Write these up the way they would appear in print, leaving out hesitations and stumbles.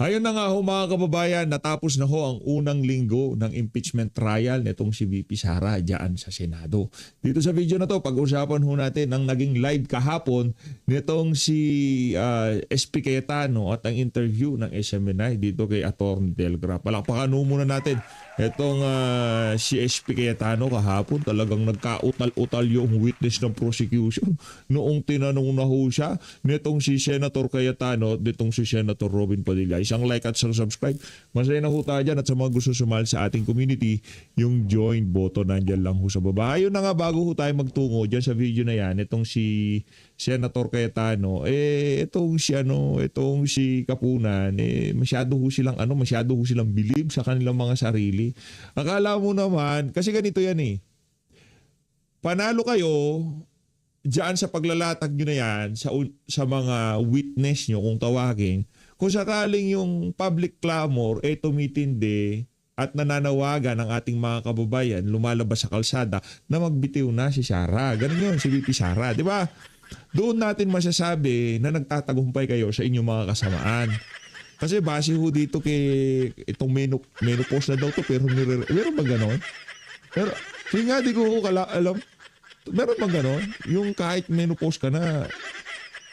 Hayon na nga ho mga kababayan, natapos na ho ang unang linggo ng impeachment trial nitong si VP Sara dyan sa Senado. Dito sa video na to, pag-usapan ho natin ang naging live kahapon nitong si SP Cayetano at ang interview ng SMNI dito kay Atty. Delgra. Palakpakan ho muna natin itong si SP Cayetano kahapon. Talagang nagkautal-utal yung witness ng prosecution noong tinanong na ho siya nitong si Senator Cayetano at nitong si Senator Robin Padilla. Isang like at isang subscribe. Masaya na ho tayo dyan at sa mga gusto sumali sa ating community, yung join button nandyan lang ho sa baba. Ayun na nga, bago ho tayo magtungo dyan sa video na yan, itong si Senator Cayetano, itong si Kapunan, masyado ho silang bilib sa kanilang mga sarili. Akala mo naman, kasi ganito yan panalo kayo diyan sa paglalatag nyo na yan sa mga witness nyo kung tawagin. Kung sakaling yung public clamor tumitindi at nananawagan ng ating mga kababayan lumalabas sa kalsada na magbitiw na si Sara. Ganun yun, si VP Sara. Di ba? Doon natin masasabi na nagtatagumpay kayo sa inyong mga kasamaan. Kasi base ho dito kay itong menopause na daw to pero meron ba ganon? Pero sige nga, di ko alam. Meron ba ganon? Yung kahit menopause ka na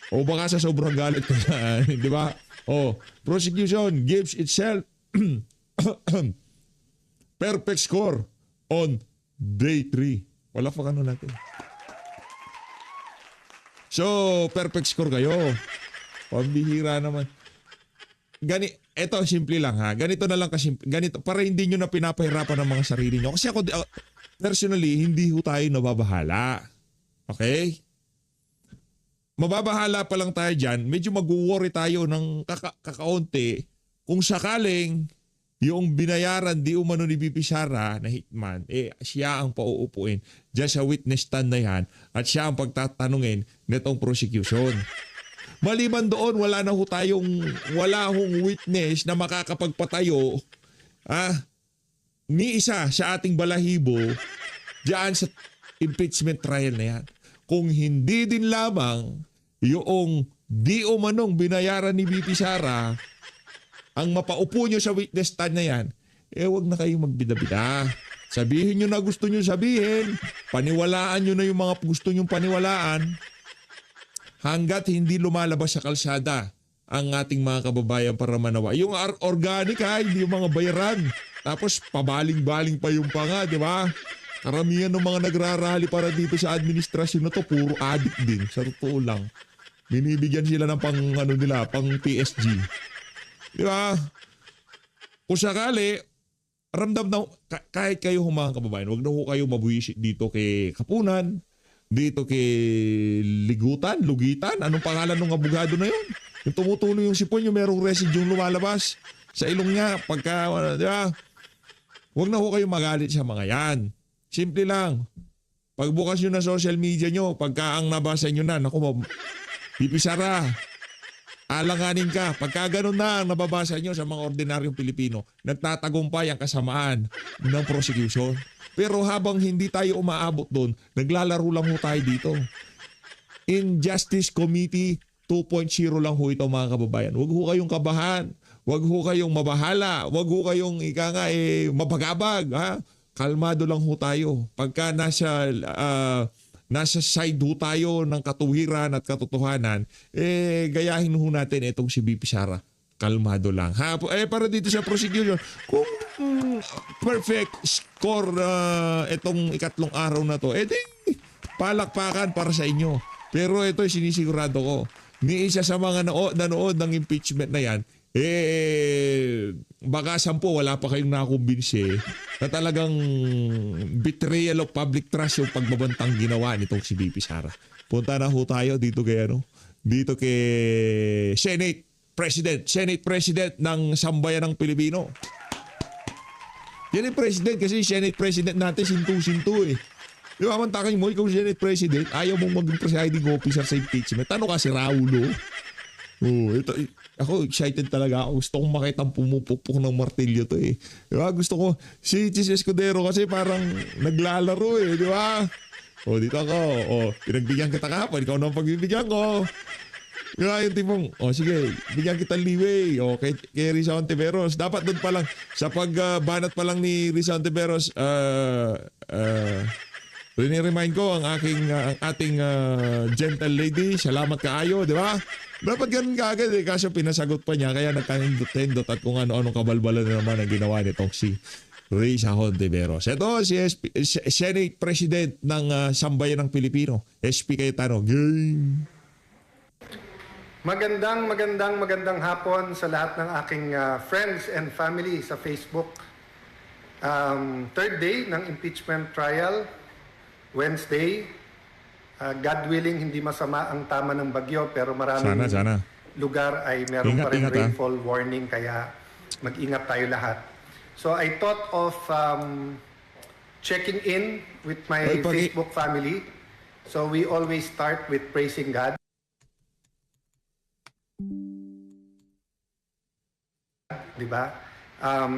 o baka sa sobrang galit ka na, di ba? Prosecution gives itself perfect score on day 3. Wala pa kano natin. So, perfect score kayo. Pambihira naman. Eto, simple lang ha. Ganito na lang kasimple. Ganito, para hindi nyo na pinapahirapan ng mga sarili nyo. Kasi ako, personally, hindi ho tayo nababahala. Okay? Mababahala pa lang tayo dyan, medyo mag-worry tayo ng kakaunti kung sakaling yung binayaran di umano ni VP Sara na hitman, siya ang pauupuin dyan sa witness stand na yan at siya ang pagtatanungin nitong prosecution. Maliban doon, wala hong witness na makakapagpatayo ni isa sa ating balahibo dyan sa impeachment trial na yan. Kung hindi din lamang yung di umanong binayaran ni VP Sara ang mapaupo nyo sa witness stand na yan, wag na kayong magbida-bida. Sabihin nyo na gusto nyo sabihin, paniwalaan nyo na yung mga gusto nyong paniwalaan hanggat hindi lumalabas sa kalsada ang ating mga kababayan para manawa. Yung organic hindi yung mga bayaran. Tapos pabaling-baling pa yung panga, di ba? Karamihan ng mga nagrarally para dito sa administrasyon na to, puro addict din. Sa totoo lang. Binibigyan sila ng pang PSG. Di ba? Kung sakali, ramdam na, kahit kayo mga kababayan, wag na ho kayo mabuisit dito kay Kapunan, dito kay Lugitan. Anong pangalan ng abogado na yun? Yung tumutuloy yung sipon, yung merong residue lumalabas sa ilong niya. Di ba? Wag na ho kayo magalit sa mga yan. Simple lang. Pagbukas nyo na social media nyo, pagka ang nabasa nyo na, naku, VP Sara, alanganin ka. Pagka ganun na ang nababasa nyo sa mga ordinaryong Pilipino, nagtatagumpay ang kasamaan ng prosecution. Pero habang hindi tayo umaabot doon, naglalaro lang ho tayo dito. Injustice Committee 2.0 lang ho ito mga kababayan. Huwag ho kayong kabahan. Huwag ho kayong mabahala. Huwag ho kayong mabagabag. Kalmado lang ho tayo. Pagka nasa side ho tayo ng katuwiran at katotohanan, gayahin ho natin itong si VP Sara. Kalmado lang. Para dito sa prosecution, kung perfect score itong ikatlong araw na to, di palakpakan para sa inyo. Pero ito sinisigurado ko, ni isa sa mga nanood ng impeachment na yan, baka 10 wala pa kayong nakumbinsi na talagang betrayal of public trust yung pagbabantang ginawa nitong si VP Sara. Punta na ho tayo dito kay Senate President ng Sambayan ng Pilipino. Yan yung President kasi Senate President natin sintu-sintu Di ba man takay mo, ikaw Senate President, ayaw mong maging presiding officer sa impeachment. Ano ka si Raulo? Ako excited talaga ako. Gusto kong makita ang pumupukpok ng martilyo to Di ba? Gusto ko, si Chis Escudero kasi parang naglalaro di ba? Dito ako. Pinagbigyan kita kahapon. Ikaw na ang pagbibigyan ko. Yung tipong, sige, bigyan kita leeway. Kay Risa Ontiveros. Dapat doon pa lang, sa pagbanat pa lang ni Risa Ontiveros, remind ko ang ating gentle lady. Salamat kaayo, di ba? Dapat ganun kaagad Kaso pinasagot pa niya, kaya nagkanindot-tindot at kung ano-anong kabalbalan na naman ang ginawa nitong si Risa Ontiveros. Ito si Senate President ng Sambayan ng Pilipino, SP Cayetano. Game! Magandang hapon sa lahat ng aking friends and family sa Facebook. Third day ng impeachment trial, Wednesday. God willing, hindi masama ang tama ng bagyo pero maraming Sana. lugar ay meron pa rin Ingat, rainfall warning kaya mag-ingat tayo lahat. So I thought of checking in with my Facebook family. So we always start with praising God. Diba?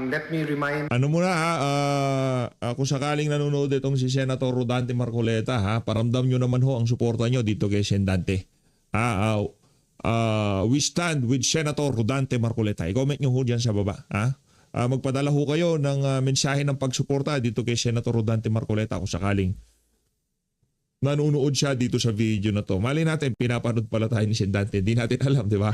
Let me remind... Ano muna kung sakaling nanonood itong si Senator Rodante Marcoleta, paramdam nyo naman ang suporta nyo dito kay Sendante. We stand with Senator Rodante Marcoleta. I-comment nyo dyan sa baba. Magpadala kayo ng mensahe ng pagsuporta dito kay Senator Rodante Marcoleta kung sakaling nanonood siya dito sa video na to. Mali natin, pinapanood pala tayo ni Sendante. Hindi natin alam, di ba?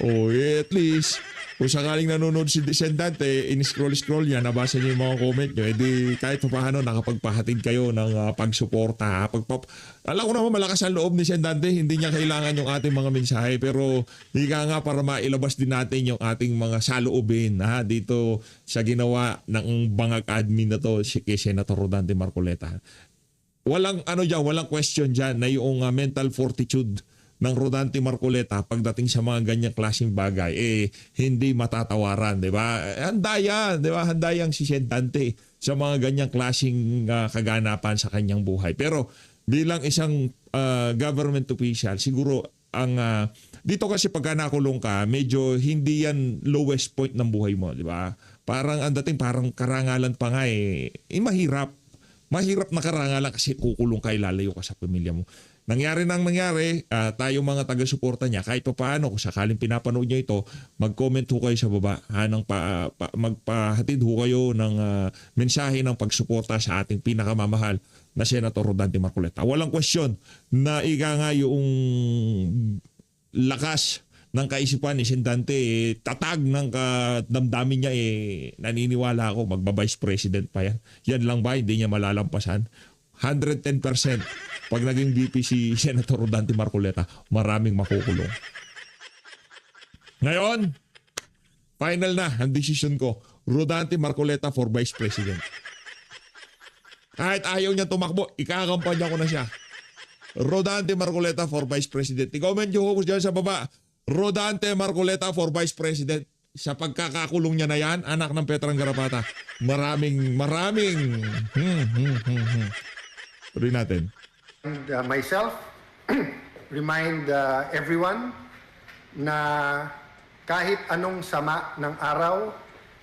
At least, kung sakaling nanonood si Sendante, in-scroll niya, nabasa niya yung mga comment nyo, kahit paano nakapagpahatid kayo ng pagsuporta. Alam ko naman malakas ang loob ni Sendante, hindi niya kailangan yung ating mga mensahe, pero higa nga para mailabas din natin yung ating mga saloobin dito sa ginawa ng bangag admin na to kay Senator Rodante Marcoleta. Walang question dyan na yung mental fortitude ng Rodante Marcoleta pagdating sa mga ganyang klaseng bagay, hindi matatawaran, di ba? Handa yan, di ba? Handa yang si Sendante sa mga ganyang klaseng kaganapan sa kanyang buhay. Pero bilang isang government official, siguro dito kasi pagka nakulong ka, medyo hindi yan lowest point ng buhay mo, di ba? Parang ang dating parang karangalan pa nga mahirap. Mahirap na karangalan kasi kukulong ka, lalayo ka sa pamilya mo. Nangyari, tayo mga taga-suporta niya, kahit pa paano, kung sakaling pinapanood niyo ito, mag-comment kayo sa baba, magpahatid kayo ng mensahe ng pagsuporta sa ating pinakamamahal na Senator Rodante Marcoleta. Walang question na nga yung lakas ng kaisipan ni Sendante, tatag ng damdamin niya, naniniwala ako, magba-vice president pa yan. Yan lang ba, hindi niya malalampasan? 110%. Pag naging VP si Senator Rodante Marcoleta, maraming makukulong. Ngayon, final na ang decision ko. Rodante Marcoleta for Vice President. Kahit ayaw niya tumakbo, ikakampanya ko na siya. Rodante Marcoleta for Vice President. I-comment nyo ko dyan sa baba. Rodante Marcoleta for Vice President. Sa pagkakakulong niya na yan, anak ng Petrang Garapata. Maraming. Tuloy natin. And myself, remind everyone na kahit anong sama ng araw,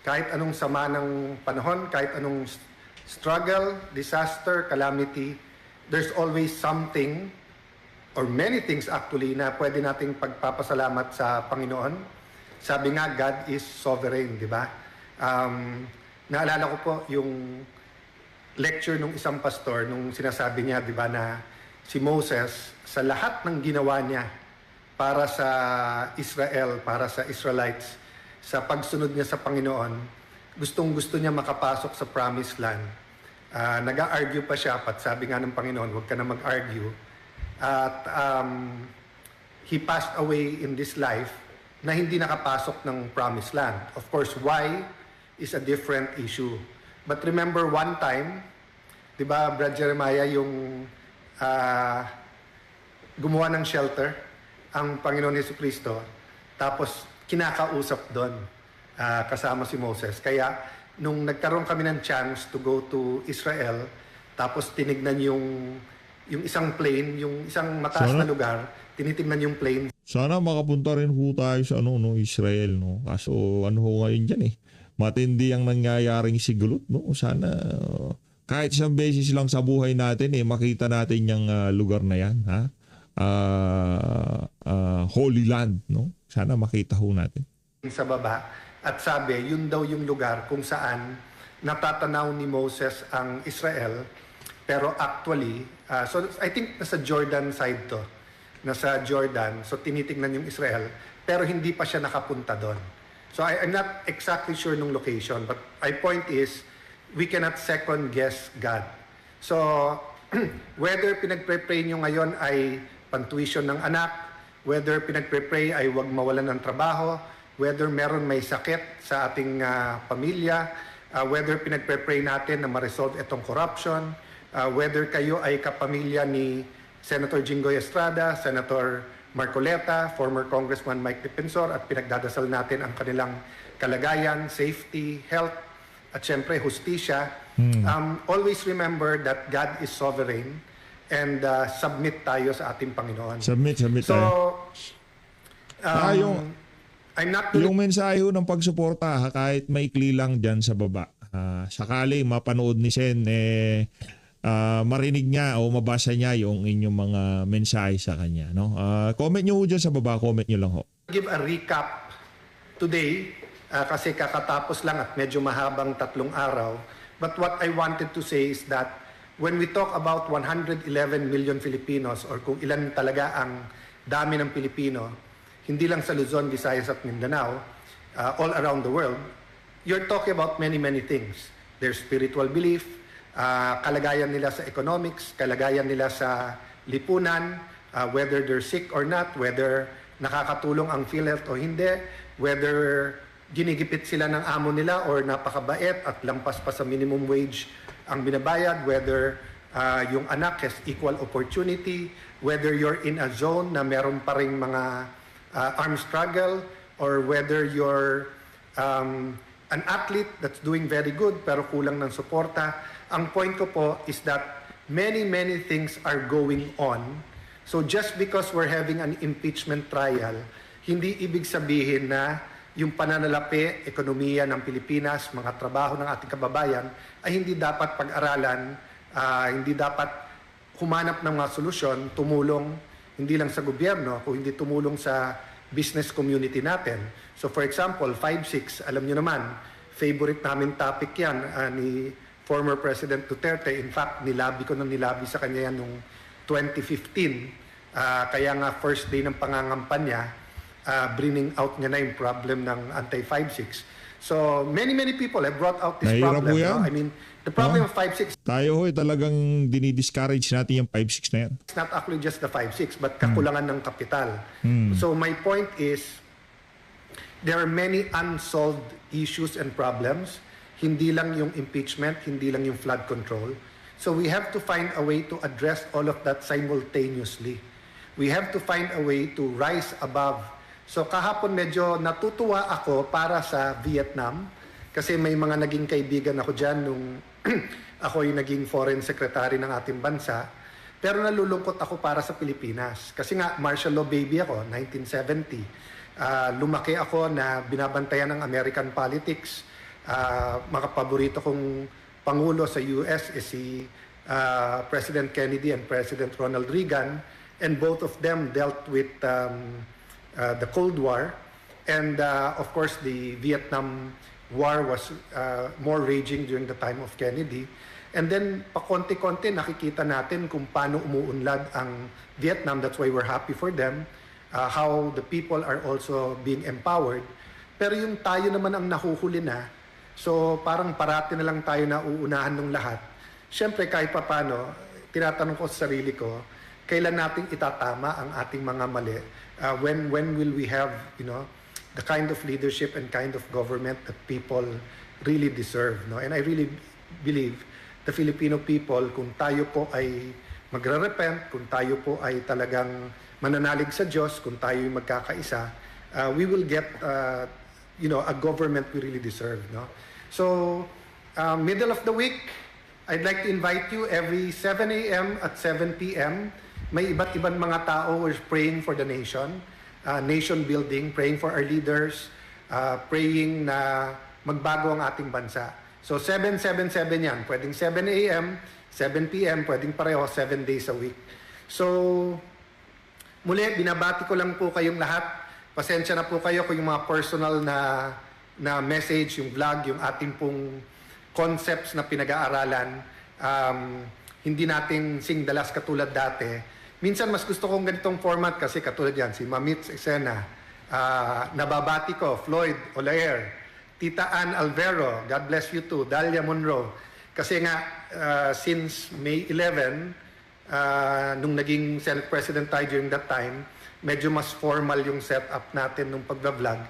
kahit anong sama ng panahon, kahit anong struggle, disaster, calamity, there's always something or many things actually na pwede nating pagpapasalamat sa Panginoon. Sabi nga, God is sovereign, di ba? Naalala ko po yung lecture nung isang pastor nung sinasabi niya, di ba, na si Moses, sa lahat ng ginawa niya para sa Israel, para sa Israelites, sa pagsunod niya sa Panginoon, gustong-gusto niya makapasok sa promised land. Nag-argue pa siya, pat sabi nga ng Panginoon, huwag ka na mag-argue. At he passed away in this life na hindi nakapasok ng promised land. Of course, why is a different issue. But remember one time, di ba, Brad Jeremiah, yung gumawa ng shelter, ang Panginoon Jesucristo, tapos kinakausap doon kasama si Moses. Kaya nung nagkaroon kami ng chance to go to Israel, tapos tinignan yung isang plane, yung isang mataas na lugar, tinitingnan yung plane. Sana makapunta rin tayo sa Israel, no? Kaso ngayon dyan matindi ang nangyayaring sigulot, no? Sana kahit isang beses lang sa buhay natin makita natin yung lugar na yan, ha? Holy Land, no? Sana makita ho natin. sa baba at sabi, yun daw yung lugar kung saan natatanaw ni Moses ang Israel. Pero actually, so I think nasa Jordan side to. Nasa Jordan, so tinitingnan yung Israel, pero hindi pa siya nakapunta doon. So I'm not exactly sure nung location, but my point is, we cannot second guess God. So, whether pinagpre-pray nyo ngayon ay pantuition ng anak, whether pinagpre-pray ay huwag mawalan ng trabaho, whether meron may sakit sa ating pamilya, whether pinagpre-pray natin na ma-resolve itong corruption, whether kayo ay kapamilya ni Senator Jinggoy Estrada, Senator Marcoleta, former Congressman Mike Defensor, at pinagdadasal natin ang kanilang kalagayan, safety, health, at syempre hustisya. Always remember that God is sovereign and submit tayo sa ating Panginoon. Submit So, tayo. I'm not Yung mensahe ho ng pagsuporta, kahit maikli lang dyan sa baba. Sakali mapanood ni Sen, marinig niya o mabasa niya yung inyong mga mensahe sa kanya. No? Comment nyo ho dyan sa baba, comment nyo lang ho. give a recap today kasi kakatapos lang at medyo mahabang 3 araw. But what I wanted to say is that when we talk about 111 million Filipinos or kung ilan talaga ang dami ng Pilipino, hindi lang sa Luzon, Visayas at Mindanao, all around the world, you're talking about many, many things. Their spiritual belief, kalagayan nila sa economics, kalagayan nila sa lipunan, whether they're sick or not, whether nakakatulong ang PhilHealth o hindi, whether ginigipit sila ng amo nila or napakabait at lampas pa sa minimum wage ang binabayad, whether yung anak has equal opportunity, whether you're in a zone na meron pa ring mga armed struggle, or whether you're an athlete that's doing very good pero kulang ng suporta. Ang point ko po is that many, many things are going on. So just because we're having an impeachment trial, hindi ibig sabihin na yung pananalapi, ekonomiya ng Pilipinas, mga trabaho ng ating kababayan, ay hindi dapat pag-aralan, hindi dapat humanap ng mga solusyon, tumulong hindi lang sa gobyerno, kung hindi tumulong sa business community natin. So for example, 5-6, alam nyo naman, favorite namin topic yan ni former President Duterte. In fact, nilabi sa kanya yan noong 2015. Kaya nga first day ng pangangampanya, bringing out niya na yung problem ng anti-5-6. So many people have brought out this Nahirap problem. po yan. No? I mean, the problem of 5-6 Tayo ho, talagang dinidiscourage natin yung 5-6 na yan. is not actually just the 5-6 but kakulangan ng kapital. So my point is, there are many unsolved issues and problems. Hindi lang yung impeachment, hindi lang yung flood control. So we have to find a way to address all of that simultaneously. We have to find a way to rise above. So kahapon medyo natutuwa ako para sa Vietnam kasi may mga naging kaibigan ako dyan nung ako yung naging foreign secretary ng ating bansa. Pero nalulungkot ako para sa Pilipinas. Kasi nga, martial law baby ako, 1970. Lumaki ako na binabantayan ng American politics. Mga paborito kong pangulo sa US is si President Kennedy and President Ronald Reagan. And both of them dealt with the Cold War. And of course, the Vietnam War was more raging during the time of Kennedy. And then, pakonti-konti, nakikita natin kung paano umuunlad ang Vietnam. That's why we're happy for them. How the people are also being empowered. Pero yung tayo naman ang nahuhuli na, so parang parati na lang tayo na uunahan ng lahat. Siyempre, kahit papano, tinatanong ko sa sarili ko, kailan nating itatama ang ating mga mali? When will we have, the kind of leadership and kind of government that people really deserve, no? And I really believe the Filipino people, kung tayo po ay magre-repent, kung tayo po ay talagang mananalig sa Diyos, kung tayo ay magkakaisa, we will get a government we really deserve, no? So middle of the week, I'd like to invite you every 7 a.m. at 7 p.m. May iba't ibang mga tao who is praying for the nation, nation building, praying for our leaders, praying na magbago ang ating bansa. So 7-7-7 yan. Pwedeng 7 a.m., 7 p.m., pwedeng pareho, 7 days a week. So Muli, binabati ko lang po kayong lahat. Pasensya na po kayo kung yung mga personal na message, yung vlog, yung ating pong concepts na pinag-aaralan, hindi natin singdalas katulad dati. Minsan mas gusto kong ganitong format kasi katulad yan, si Mamit Esena, nababati ko, Floyd Olaer, Tita Ann Alvero, God bless you too, Dalia Monroe. Kasi nga, since May 11, nung naging Senate President tayo during that time, medyo mas formal yung setup natin nung pagbablog.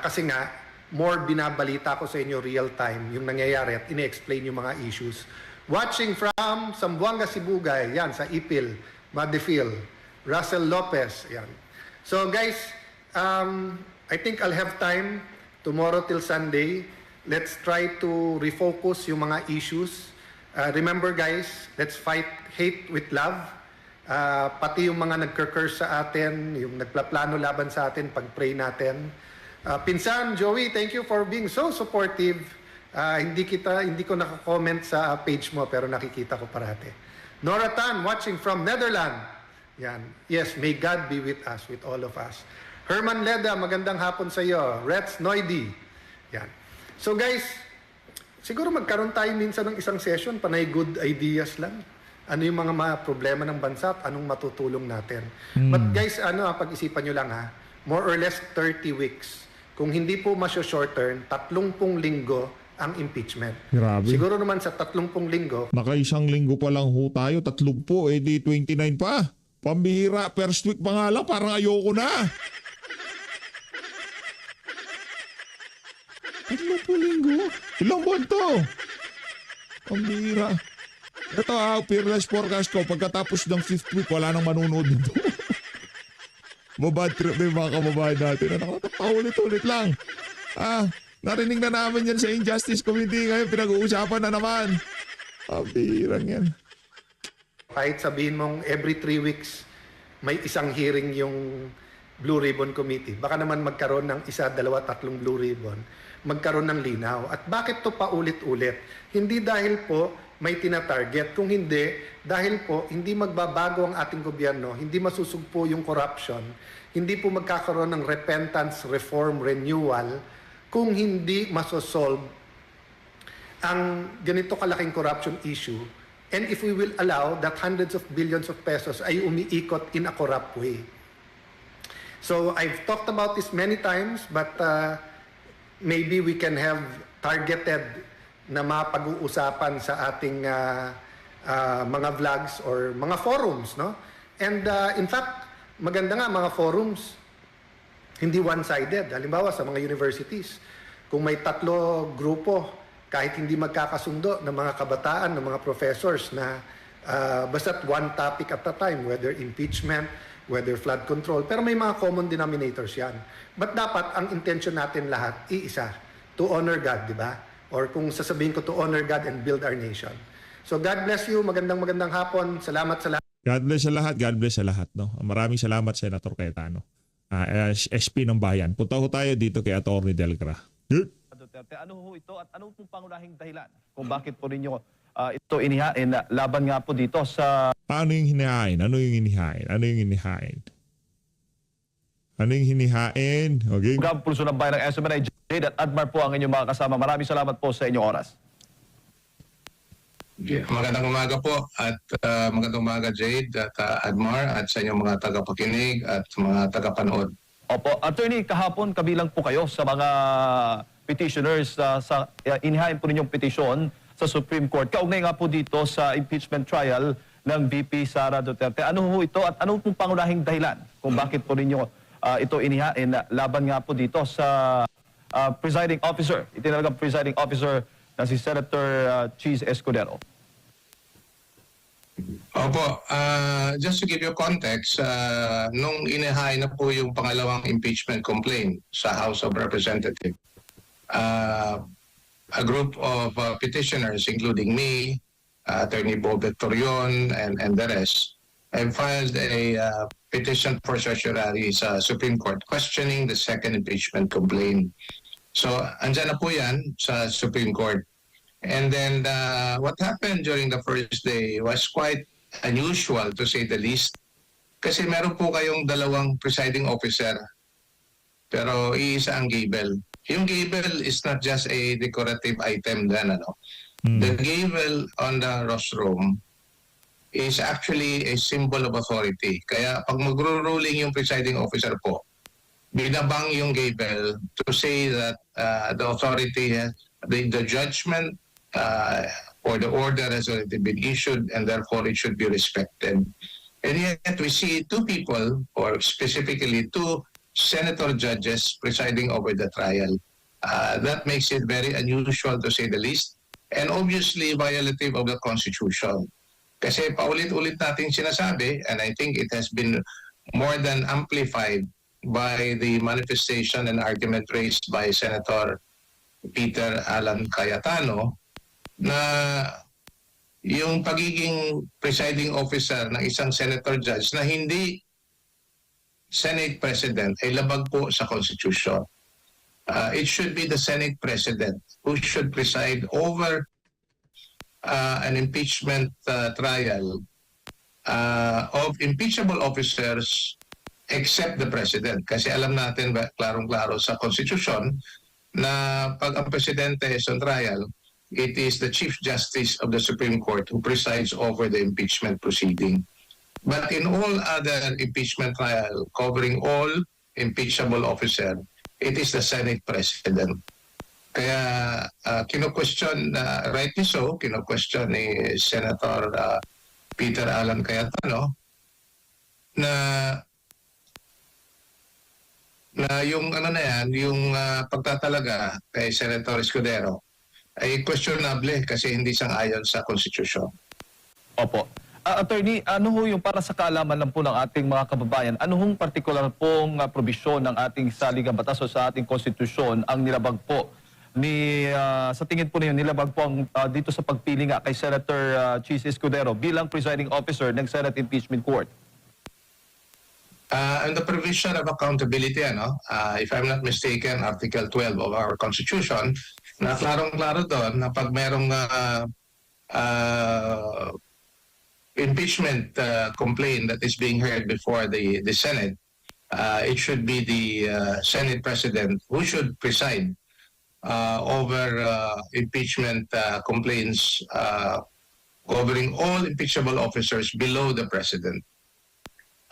Kasi nga, more binabalita ko sa inyo real time yung nangyayari at ine-explain yung mga issues. Watching from Zamboanga, Sibugay, yan, sa Ipil, Madifil, Russell Lopez, yan. So guys, I think I'll have time tomorrow till Sunday. Let's try to refocus yung mga issues. Remember guys, let's fight hate with love. Pati yung mga nagkcurse sa atin, yung nagplaplano laban sa atin, pag-pray natin. Pinsan, Joey, thank you for being so supportive. Hindi ko naka-comment sa page mo pero nakikita ko parati. Nora Tan, watching from Netherlands. Yan. Yes, may God be with us, with all of us. Herman Leda, magandang hapon sa iyo. Rets Noidi. Yan. So guys, siguro magkaroon tayo minsan ng isang session, panay good ideas lang. Ano yung mga problema ng bansa at anong matutulong natin. But guys, pag-isipan nyo lang more or less 30 weeks. Kung hindi po short term, 30 linggo ang impeachment. Grabe. Siguro naman sa 30 linggo, Nakaisang linggo pa lang ho tayo, 30, di 29 pa. Pambihira, first week pa nga lang, parang ayoko na. 30 linggo? Ilang buwan to? Pambihira. Ito fearless forecast ko, pagkatapos ng 5th week, wala nang manunood nito. Mabad trip na yung mga kababayan natin. Paulit-ulit lang. Narinig na namin yan sa Injustice Committee ngayon, pinag-uusapan na naman. Pambihirang yan. kahit sabihin mong every 3 weeks may isang hearing yung Blue Ribbon Committee, baka naman magkaroon ng 1, 2, 3 Blue Ribbon, magkaroon ng linaw. At bakit to paulit-ulit? Hindi dahil po may tina-target, kung hindi, dahil po hindi magbabago ang ating gobyerno, hindi masusugpo yung corruption, hindi po magkakaroon ng repentance, reform, renewal, kung hindi masosolve ang ganito kalaking corruption issue, and if we will allow that hundreds of billions of pesos ay umiikot in a corrupt way. So I've talked about this many times, but maybe we can have targeted na mapag-uusapan sa ating mga vlogs or mga forums, no? And in fact, maganda nga mga forums, hindi one-sided. Halimbawa sa mga universities, kung may 3 grupo, kahit hindi magkakasundo ng mga kabataan, ng mga professors na basta't one topic at a time, whether impeachment, whether flood control, pero may mga common denominators yan. But dapat ang intention natin lahat, iisa, to honor God, di ba? Or kung sasabihin ko, to honor God and build our nation. So God bless you, magandang hapon, salamat sa lahat. God bless sa lahat, God bless sa lahat. No? Maraming salamat, Senator Cayetano. SP ng Bayan. Punta ho tayo dito kay Atty. Delgra. Duterte, ano ho ito at ano pong pangunahing dahilan kung bakit po ninyo ito inihain laban nga po dito sa... Paano yung hinihain? Ano yung hinihain? Ano yung hinihain? Ano yung hinihain? Okay. Program Pulso ng Bayan ng SMNI, Jade at Admar po ang inyong mga kasama. Maraming salamat po sa inyong oras. Magandang umaga po at magandang umaga Jade at Admar at sa inyong mga tagapakinig at mga tagapanood. Opo, attorney, kahapon kabilang po kayo sa mga petitioners sa inihain po ninyong petisyon sa Supreme Court. Kaugnay nga po dito sa impeachment trial ng VP Sara Duterte. Ano ho ito at ano pong pangunahing dahilan kung bakit po ninyo ito inihain laban nga po dito sa presiding officer, itinalagang presiding officer na si Senator Cheese Escudero? Opo, just to give you context, nung inihain na po yung pangalawang impeachment complaint sa House of Representatives, a group of petitioners, including me, Attorney Bo Victorion, and the rest, have filed a petition for certiorari sa Supreme Court questioning the second impeachment complaint. So, andyan na po yan sa Supreme Court. And then what happened during the first day was quite unusual, to say the least. Kasi meron po kayong dalawang presiding officer, pero iisa ang gavel. Yung gavel is not just a decorative item then, ano. The gavel on the rostrum is actually a symbol of authority. Kaya pag magro-ruling yung presiding officer po, binabang yung gavel to say that the authority, the judgment or the order has already been issued and therefore it should be respected. And yet we see two people, or specifically two senator judges presiding over the trial. That makes it very unusual to say the least, and obviously violative of the Constitution. Kasi paulit-ulit nating sinasabi, and I think it has been more than amplified by the manifestation and argument raised by Senator Peter Alan Cayetano, na yung pagiging presiding officer ng isang senator judge na hindi Senate President ay labag po sa Constitution. It should be the Senate President who should preside over an impeachment trial of impeachable officers except the President. Kasi alam natin, klarong-klaro sa Constitution, na pag ang Presidente is on trial, it is the Chief Justice of the Supreme Court who presides over the impeachment proceeding. But in all other impeachment trial covering all impeachable officer, it is the Senate President. Kaya kino-question, rightly so, kino-question ni Senator Peter Alan Cayetano na yung ano na yan, yung pagtatalaga kay Senator Escudero ay questionable kasi hindi sang-ayon sa Constitution. Opo. Attorney, ano ho yung para sa kaalaman lang po ng ating mga kababayan, ano hong partikular pong probisyon ng ating saligang batas o sa ating konstitusyon ang nilabag po ni, sa tingin po ninyo, nilabag po ang, dito sa pagpili nga kay Senator Chis Escudero bilang presiding officer ng Senate Impeachment Court? And the provision of accountability, if I'm not mistaken, Article 12 of our Constitution, na klarong-klaro doon na pag merong impeachment complaint that is being heard before the Senate, it should be the Senate President who should preside over impeachment complaints covering all impeachable officers below the President.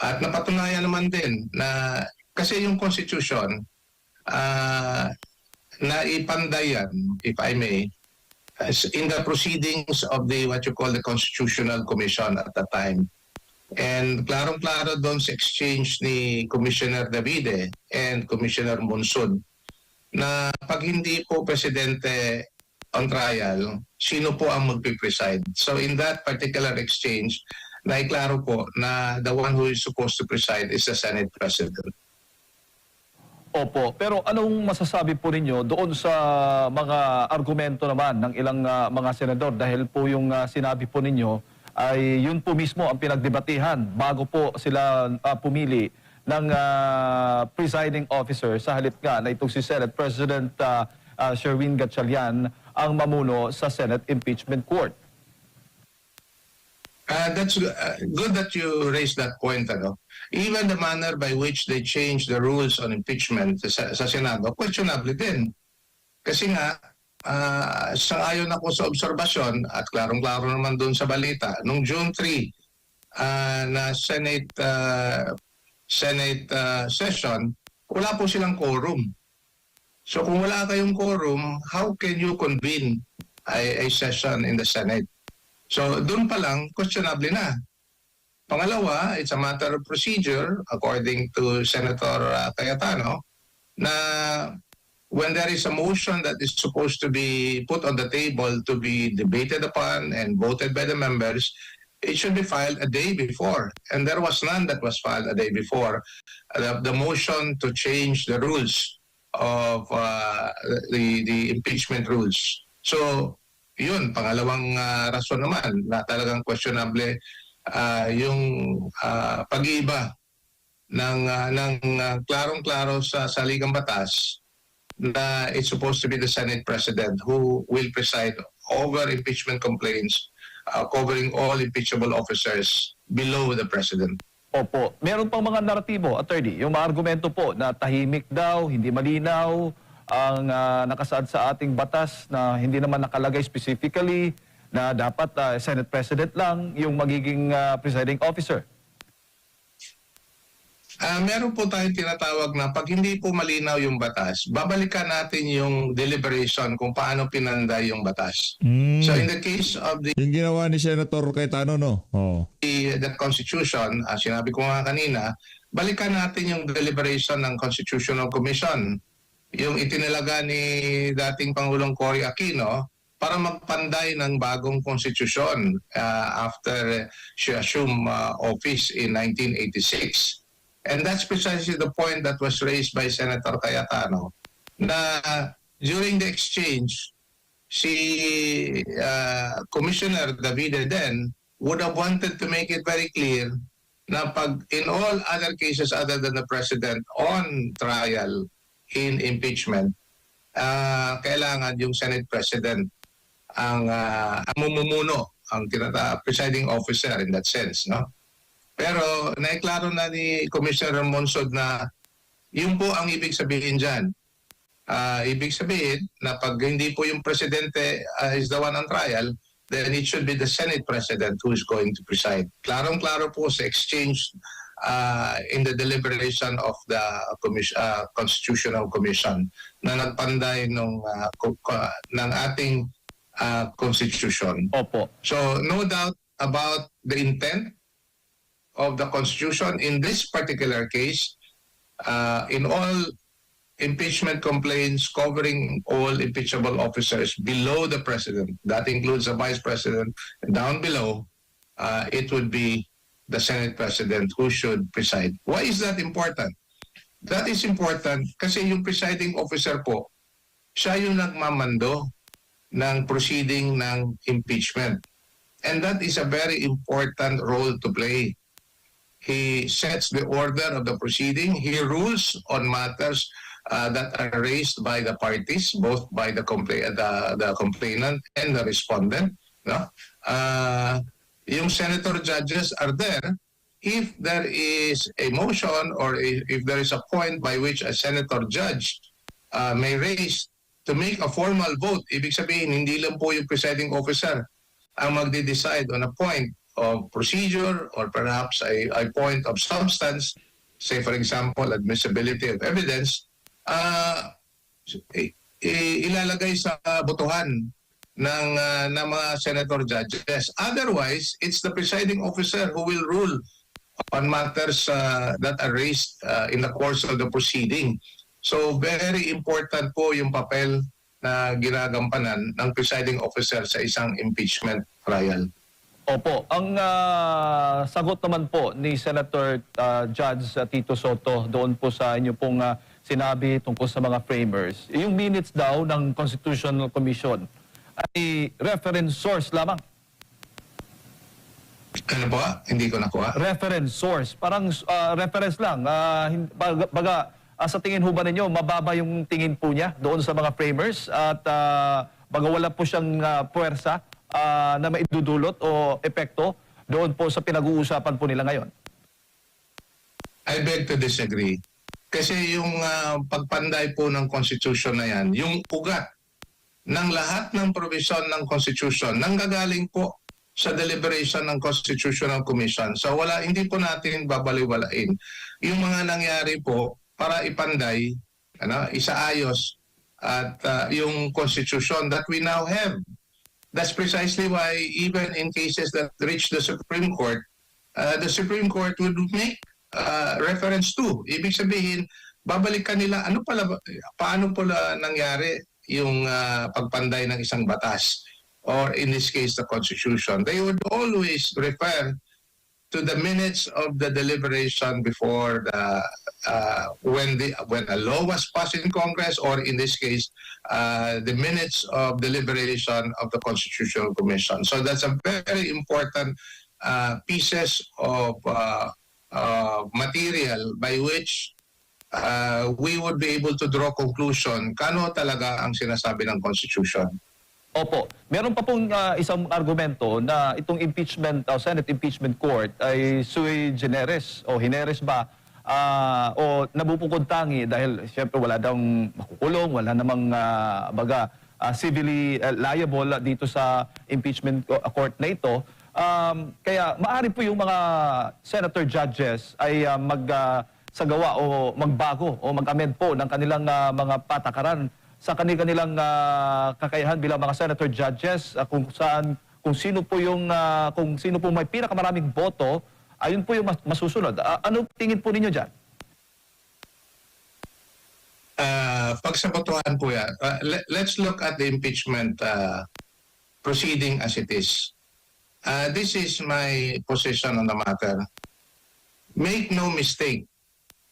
At napatunayan naman din na kasi yung Constitution na ipandayan, if I may, in the proceedings of the what you call the Constitutional Commission at the time. And klarong-klaro doon sa exchange ni Commissioner Davide and Commissioner Monsud na pag hindi po presidente on trial, sino po ang magpipreside. So in that particular exchange, naiklaro po na the one who is supposed to preside is the Senate President. Opo, pero anong masasabi po ninyo doon sa mga argumento naman ng ilang mga senador dahil po yung sinabi po ninyo ay yun po mismo ang pinagdebatihan bago po sila pumili ng presiding officer sa halip nga na itong si Senate President Sherwin Gatchalian ang mamuno sa Senate Impeachment Court. That's good that you raised that point. Even the manner by which they change the rules on impeachment sa Senado, questionable din. Kasi nga, sang-ayon ako sa obserbasyon at klarong-klaro naman doon sa balita, nung June 3 na Senate session, wala po silang quorum. So kung wala kayong quorum, how can you convene a session in the Senate? So doon pa lang, questionable na. Pangalawa, it's a matter of procedure, according to Senator Cayetano, na when there is a motion that is supposed to be put on the table to be debated upon and voted by the members, it should be filed a day before. And there was none that was filed a day before. The motion to change the rules of the impeachment rules. So, yun, pangalawang rason naman na talagang questionable yung pag-iiba ng klarong-klaro sa saligang batas na it's supposed to be the Senate President who will preside over impeachment complaints covering all impeachable officers below the President. Opo. Meron pang mga naratibo, attorney. Yung mga argumento po na tahimik daw, hindi malinaw, ang nakasaad sa ating batas na hindi naman nakalagay specifically na dapat Senate President lang yung magiging presiding officer. Meron po tayong tinatawag na pag hindi po malinaw yung batas, babalikan natin yung deliberation kung paano pinanday yung batas. So in the case of Yung ginawa ni Senator Cayetano, no? Oh. the Constitution, sinabi ko nga kanina, balikan natin yung deliberation ng Constitutional Commission. Yung itinalaga ni dating Pangulong Cory Aquino para magpanday ng bagong konstitusyon after she assumed office in 1986. And that's precisely the point that was raised by Senator Cayetano, na during the exchange, si Commissioner Davide then would have wanted to make it very clear na pag in all other cases other than the President on trial in impeachment, kailangan yung Senate President ang mumumuno, ang presiding officer in that sense, no? Pero naiklaro na ni Commissioner Monsod na yun po ang ibig sabihin dyan. Ibig sabihin na pag hindi po yung presidente is the one on trial, then it should be the Senate President who is going to preside. Klarong-klaro po sa exchange in the deliberation of the Constitutional Commission na nagpanday ng ating Constitution. Opo. So no doubt about the intent of the Constitution in this particular case, in all impeachment complaints covering all impeachable officers below the President, that includes the Vice President, and down below, it would be the Senate President who should preside. Why is that important? That is important kasi yung presiding officer po, siya yung nagmamando ng proceeding ng impeachment. And that is a very important role to play. He sets the order of the proceeding. He rules on matters that are raised by the parties, both by the complainant and the respondent. No? Yung senator judges are there if there is a motion or if there is a point by which a senator judge may raise to make a formal vote. Ibig sabihin, hindi lang po yung presiding officer ang magde-decide on a point of procedure or perhaps a point of substance, say for example, admissibility of evidence, ilalagay sa botohan ng mga senator judges. Otherwise, it's the presiding officer who will rule on matters that are raised in the course of the proceeding. So very important po yung papel na ginagampanan ng presiding officer sa isang impeachment trial. Opo. Ang sagot naman po ni Senator Judge Tito Soto doon po sa inyo pong sinabi tungkol sa mga framers, yung minutes daw ng Constitutional Commission ay reference source lamang. Ano po? Hindi ko nakuha. Reference source. Parang reference lang. Baga, sa tingin ho ba ninyo, mababa yung tingin po niya doon sa mga framers at baga wala po siyang puwersa na maidudulot o epekto doon po sa pinag-uusapan po nila ngayon? I beg to disagree. Kasi yung pagpanday po ng Constitution na yan, yung ugat ng lahat ng provision ng Constitution, nanggagaling po sa deliberation ng Constitutional Commission. So hindi po natin babaliwalain. Yung mga nangyari po para ipanday, isaayos at yung Constitution that we now have. That's precisely why even in cases that reach the Supreme Court would make reference to. Ibig sabihin, babalikan nila paano pala nangyari yung pagpanday ng isang batas or in this case the Constitution. They would always refer to the minutes of the deliberation before when a law was passed in Congress, or in this case, the minutes of deliberation of the Constitutional Commission. So that's a very important pieces of material by which we would be able to draw conclusion kano talaga ang sinasabi ng Constitution. Opo. Meron pa pong isang argumento na itong impeachment, Senate Impeachment Court ay sui generis o hineres ba o nabubukod tangi dahil siyempre wala daw makukulong, wala namang civilly liable dito sa impeachment court na ito. Kaya maaari po yung mga senator judges ay magsagawa o magbago o mag-amend po ng kanilang mga patakaran sa kanilang kakayahan bilang mga senator judges kung sino po may pinakamaraming boto ayun po yung masusunod. Ano tingin po ninyo diyan? Pagsabotohan po yan. Let's look at the impeachment proceeding as it is. This is my position on the matter. Make no mistake,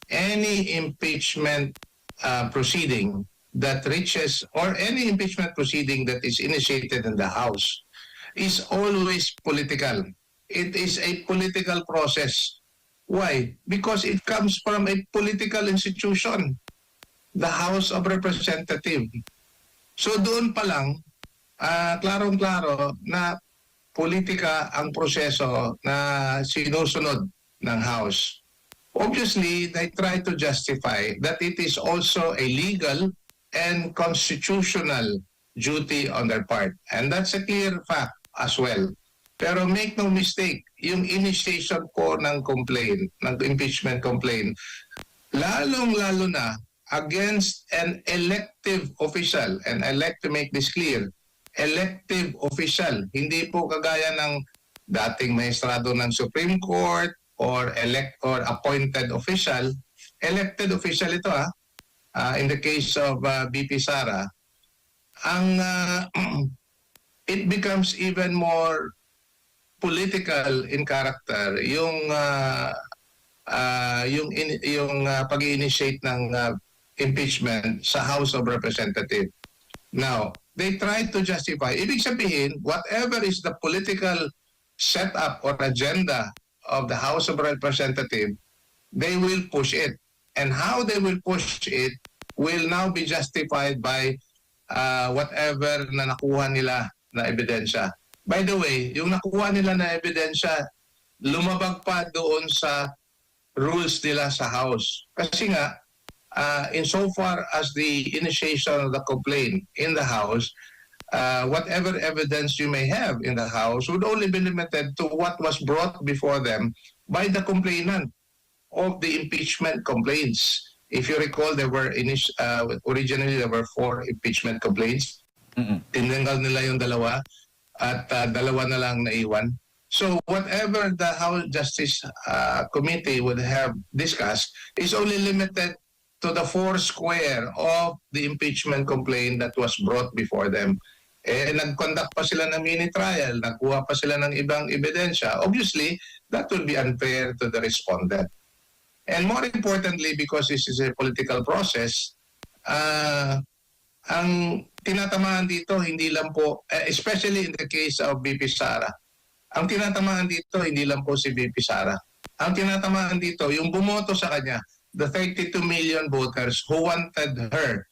any impeachment proceeding that reaches, or any impeachment proceeding that is initiated in the House is always political. It is a political process. Why? Because it comes from a political institution, the House of Representatives. So doon pa lang, klarong-klaro na politika ang proseso na sinusunod ng House. Obviously, they try to justify that it is also a legal and constitutional duty on their part. And that's a clear fact as well. Pero make no mistake, yung initiation po ng complaint, ng impeachment complaint, lalong-lalo na against an elective official, and I like to make this clear, elective official, hindi po kagaya ng dating maestrado ng Supreme Court or appointed official. Elected official ito in the case of BP Sara, it becomes even more political in character yung pag-initiate ng impeachment sa House of Representatives. Now, they try to justify. Ibig sabihin, whatever is the political setup or agenda of the House of Representatives, they will push it. And how they will push it will now be justified by whatever na nakuha nila na ebidensya. By the way, yung nakuha nila na ebidensya, lumabag pa doon sa rules nila sa House. Kasi nga, insofar as the initiation of the complaint in the House, whatever evidence you may have in the House would only be limited to what was brought before them by the complainant of the impeachment complaints. If you recall, there were originally there were 4 impeachment complaints. Tinanggal nila yung dalawa at dalawa na lang naiwan. So whatever the House Justice Committee would have discussed is only limited to the 4 square of the impeachment complaint that was brought before them. Nag-conduct pa sila ng mini trial, nagkuha pa sila ng ibang ebidensya. Obviously, that will be unfair to the respondent. And more importantly, because this is a political process, ang tinatamaan dito hindi lang po, especially in the case of BP Sara, ang tinatamaan dito hindi lang po si BP Sara. Ang tinatamaan dito, yung bumoto sa kanya, the 32 million voters who wanted her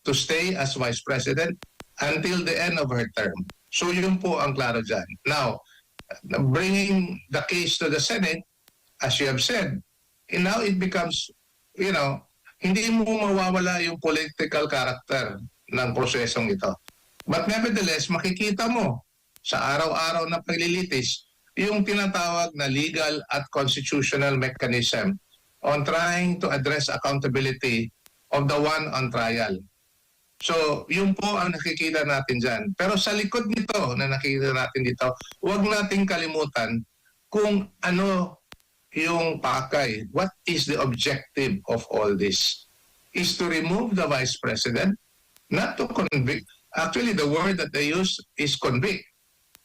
to stay as Vice President until the end of her term. So yun po ang klaro dyan. Now, bringing the case to the Senate, as you have said, and now it becomes, hindi mo mawawala yung political character ng prosesong ito. But nevertheless, makikita mo sa araw-araw na paglilitis yung tinatawag na legal at constitutional mechanism on trying to address accountability of the one on trial. So, yun po ang nakikita natin dyan. Pero sa likod nito na nakikita natin dito, huwag nating kalimutan kung ano yung pakay. What is the objective of all this? Is to remove the Vice President, not to convict. Actually, the word that they use is convict.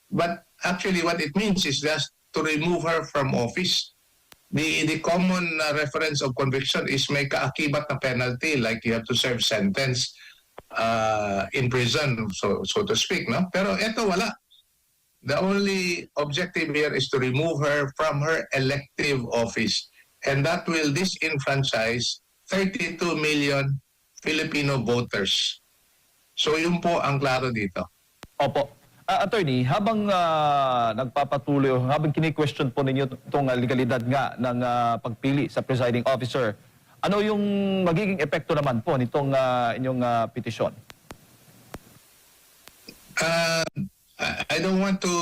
But actually what it means is just to remove her from office. The common reference of conviction is may kaakibat na penalty, like you have to serve sentence in prison, so to speak, no? Pero eto wala. The only objective here is to remove her from her elective office, and that will disenfranchise 32 million Filipino voters. So yun po ang klaro dito. Opo. Attorney, habang nagpapatuloy, habang kini-question po ninyo itong legalidad nga ng pagpili sa presiding officer, ano yung magiging epekto naman po nitong inyong petisyon? I don't want to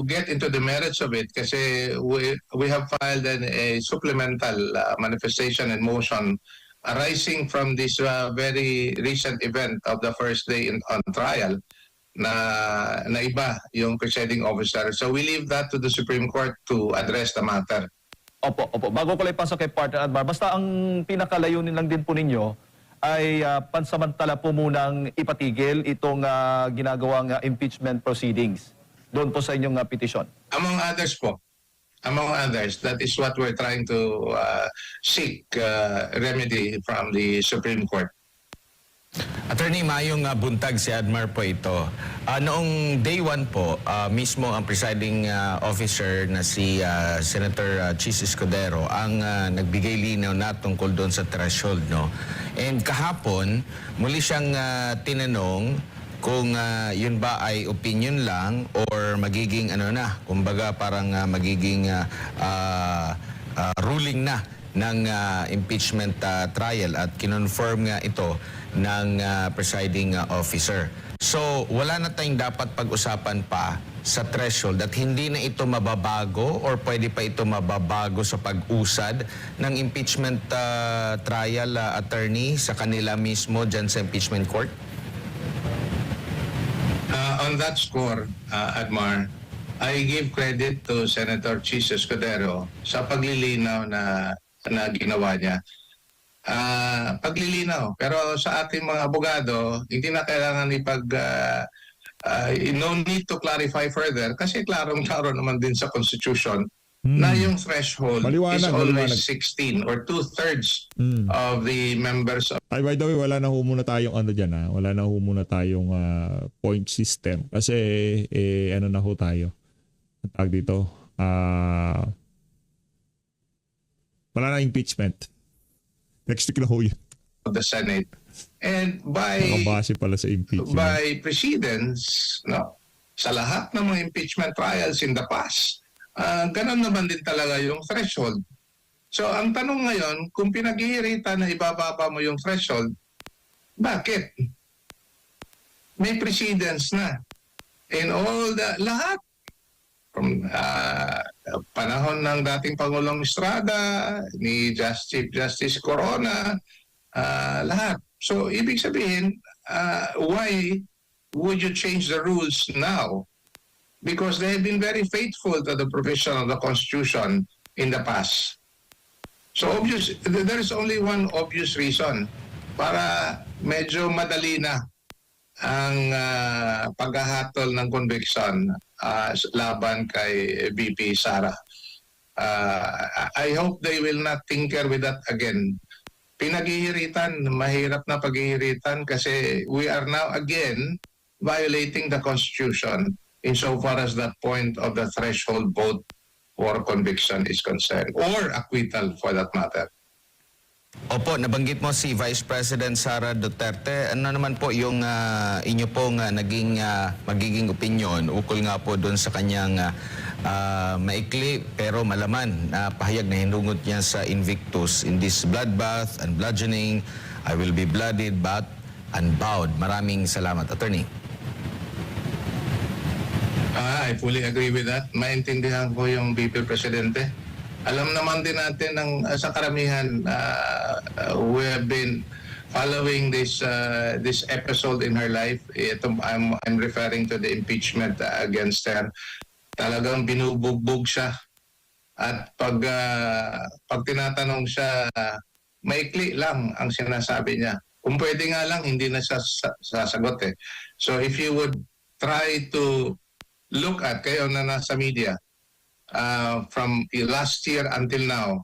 get into the merits of it kasi we have filed a supplemental manifestation and motion arising from this very recent event of the first day on trial na iba yung presiding officer. So we leave that to the Supreme Court to address the matter. Opo, opo. Bago ko lang pasok kay Partner Admar, basta ang pinakalayunin lang din po ninyo ay pansamantala po munang ipatigil itong ginagawang impeachment proceedings doon po sa inyong petisyon. Among others po, among others, that is what we're trying to seek remedy from the Supreme Court. Attorney, mayong buntag si Admar po ito. Noong day 1 po, mismo ang presiding officer na si Senator Chis Escudero ang nagbigay linaw na tungkol doon sa threshold. No? And kahapon, muli siyang tinanong kung yun ba ay opinion lang or magiging kumbaga parang magiging ruling na ng impeachment trial at kinonfirm nga ito ng presiding officer. So, wala na tayong dapat pag-usapan pa sa threshold at hindi na ito mababago or pwede pa ito mababago sa pag-usad ng impeachment trial attorney sa kanila mismo dyan sa impeachment court? On that score, Admar, I give credit to Senator Chis Escudero sa paglilinaw na ginawa niya. Paglilinaw. Pero sa ating mga abogado, hindi na kailangan no need to clarify further kasi klarong-klaro naman din sa Constitution na yung threshold is always 16 or 2/3 of the members of Ay, by the way, wala na ho muna tayong dyan. Wala na ho muna tayong point system. Kasi, ano na ho tayo? Ang tawag dito? Wala na impeachment. Next week na ho yun. the Senate. And by Nakabase pala sa impeachment. precedence, no, sa lahat ng mga impeachment trials in the past, ganun naman din talaga yung threshold. So ang tanong ngayon, kung pinag-iiritan na ibababa mo yung threshold, bakit? May precedence na. In all lahat, from panahon ng dating Pangulong Estrada, ni Chief Justice Corona, lahat. So ibig sabihin, why would you change the rules now? Because they have been very faithful to the provision of the Constitution in the past. So there is only one obvious reason para medyo madali na ang paghahatol ng conviction laban kay VP Sara. I hope they will not tinker with that again. Pinag-ihiritan, mahirap na pag-ihiritan kasi we are now again violating the Constitution insofar as that point of the threshold vote for conviction is concerned, or acquittal for that matter. Opo, nabanggit mo si Vice President Sara Duterte. Ano naman po yung inyo pong magiging opinion ukol nga po doon sa kanyang maikli pero malaman na pahayag na hinungot niya sa Invictus, in this bloodbath and bludgeoning, I will be blooded but unbowed. Maraming salamat, Attorney. I fully agree with that. Maintindihan ko yung VP Presidente. Alam naman din natin sa karamihan, we have been following this episode in her life. I'm referring to the impeachment against her. Talagang binubugbog siya. At pag tinatanong siya, maikli lang ang sinasabi niya. Kung pwede nga lang, hindi na siya sasagot eh. So if you would try to look at, kayo na nasa media, from last year until now,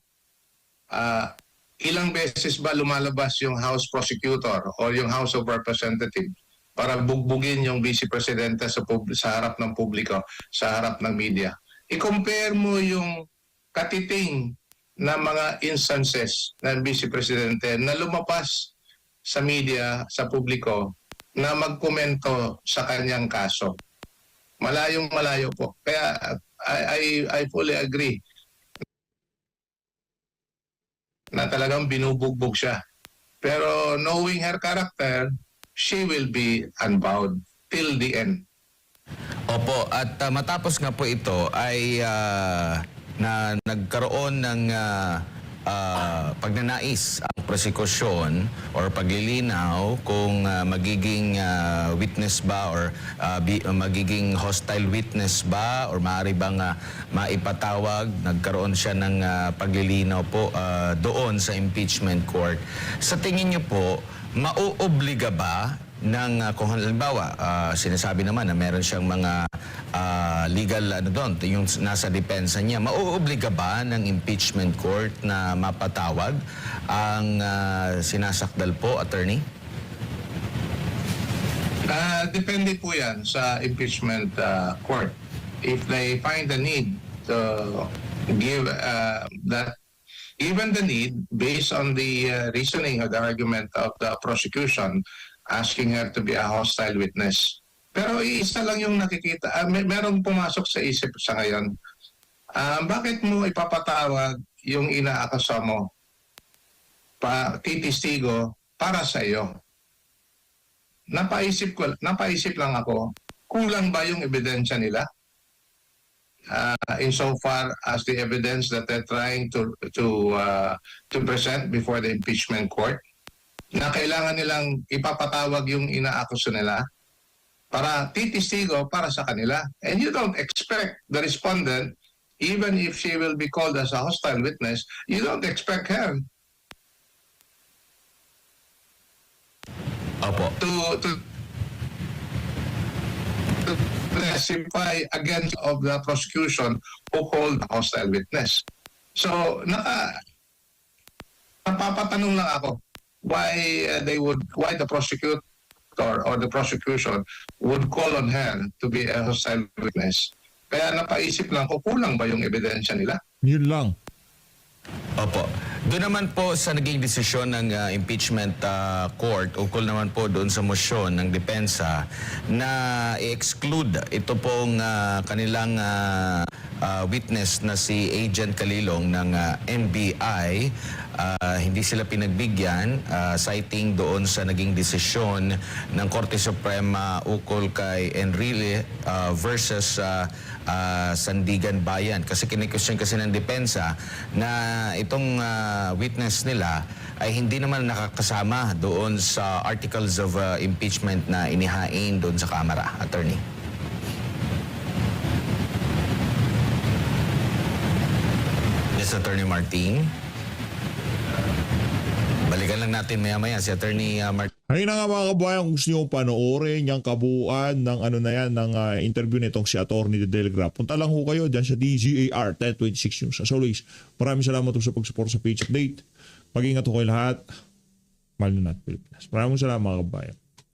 ilang beses ba lumalabas yung House Prosecutor o yung House of Representatives para bugbugin yung Vice Presidente sa harap ng publiko, sa harap ng media? I-compare mo yung katiting na mga instances ng Vice Presidente na lumapas sa media, sa publiko, na magkomento sa kanyang kaso. Malayong-malayo po. Kaya I fully agree na talagang binubugbog siya. Pero knowing her character, she will be unbowed till the end. Opo, at matapos nga po ito ay na nagkaroon ng pagnanais ang prosekusyon or paglilinaw kung magiging witness ba or magiging hostile witness ba or maaari bang maipatawag. Nagkaroon siya ng paglilinaw po doon sa impeachment court. Sa tingin niyo po, mauobliga ba ng kung halimbawa sinasabi naman na meron siyang mga legal doon yung nasa depensa niya, mauobliga ba ng impeachment court na mapatawag ang sinasakdal po, attorney? Depende po yan sa impeachment court. If they find the need to give that, given the need based on the reasoning of the argument of the prosecution asking her to be a hostile witness. Pero isa lang yung nakikita, merong pumasok sa isip sa ngayon. Bakit mo ipapatawag yung inaakasa mo titistigo para sa iyo? Napaisip lang ako, kulang ba yung ebidensya nila? Insofar as the evidence that they're trying to present before the impeachment court, na kailangan nilang ipapatawag yung inaakuso nila para titistigo para sa kanila. And you don't expect the respondent, even if she will be called as a hostile witness, you don't expect her Opo. to testify against of the prosecution who called a hostile witness. So, napapatanong lang ako why the prosecutor or the prosecution would call on her to be a hostile witness. Kaya napaisip lang ko, kulang ba yung ebidensya nila? Yun lang. Opo. Doon naman po sa naging desisyon ng impeachment court, ukol naman po doon sa motion ng depensa na i-exclude ito pong kanilang witness na si Agent Calilong ng NBI. Hindi sila pinagbigyan, citing doon sa naging desisyon ng Korte Suprema ukol kay Enrile versus Sandigan Bayan. Kasi kine-question kasi ng depensa na itong witness nila ay hindi naman nakakasama doon sa articles of impeachment na inihain doon sa Kamara, attorney. Yes, Attorney Martin. Balikan lang natin maya-maya si Attorney Martin. Ayun na nga mga kabayan, kung gusto nyo panoorin yung kabuuan ng ng interview nitong si Atty. Del Gra. Punta lang ho kayo dyan sa DZAR 1026 News. As always, maraming salamat po sa pag-support sa page update. Mag-ingat ho kayo lahat. Mahal na natin Pilipinas. Maraming salamat mga kabayan.